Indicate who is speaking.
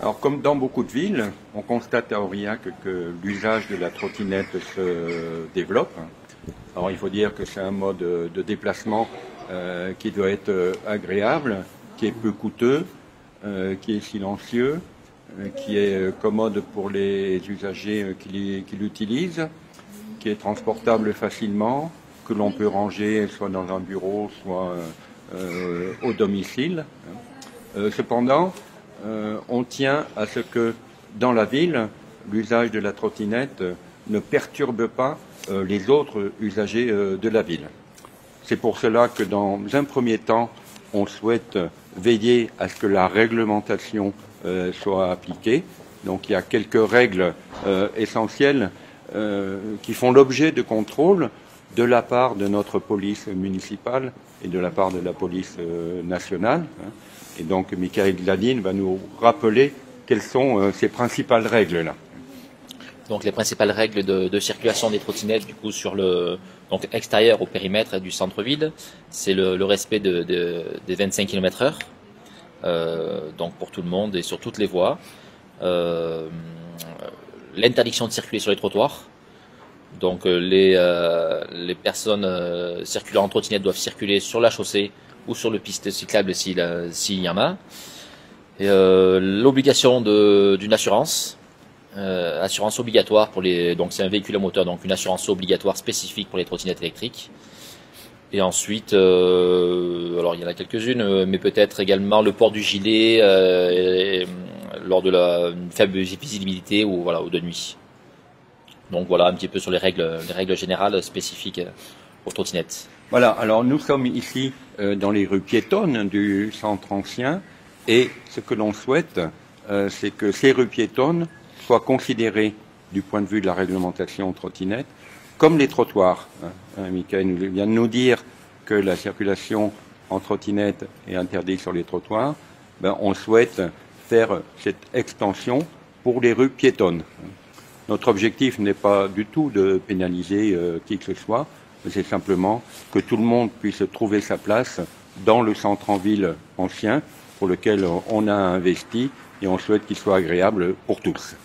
Speaker 1: Alors, comme dans beaucoup de villes, on constate à Aurillac que l'usage de la trottinette se développe. Alors, il faut dire que c'est un mode de déplacement qui doit être agréable, qui est peu coûteux, qui est silencieux, qui est commode pour les usagers qui l'utilisent, qui est transportable facilement, que l'on peut ranger soit dans un bureau, soit au domicile. Cependant, on tient à ce que dans la ville, l'usage de la trottinette ne perturbe pas les autres usagers de la ville. C'est pour cela que dans un premier temps, on souhaite veiller à ce que la réglementation soit appliquée. Donc il y a quelques règles essentielles qui font l'objet de contrôles de la part de notre police municipale et de la part de la police nationale. Et donc Michael Gladine va nous rappeler quelles sont ces principales règles-là.
Speaker 2: Donc les principales règles de circulation des trottinettes du coup sur le extérieur au périmètre du centre-ville, c'est le respect des 25 km/h, donc pour tout le monde et sur toutes les voies. L'interdiction de circuler sur les trottoirs. Donc les personnes circulant en trottinette doivent circuler sur la chaussée ou sur le piste cyclable s'il y en a. L'obligation d'une assurance. Assurance obligatoire donc c'est un véhicule à moteur, donc une assurance obligatoire spécifique pour les trottinettes électriques. Et ensuite, alors il y en a quelques-unes, mais peut-être également le port du gilet lors de une faible visibilité ou de nuit. Donc voilà un petit peu sur les règles générales spécifiques aux trottinettes.
Speaker 1: Voilà, alors nous sommes ici dans les rues piétonnes du centre ancien et ce que l'on souhaite, c'est que ces rues piétonnes soient considérées du point de vue de la réglementation trottinette comme les trottoirs. Michael vient de nous dire que la circulation en trottinette est interdite sur les trottoirs. On souhaite faire cette extension pour les rues piétonnes. Notre objectif n'est pas du tout de pénaliser qui que ce soit, mais c'est simplement que tout le monde puisse trouver sa place dans le centre en ville ancien pour lequel on a investi et on souhaite qu'il soit agréable pour tous.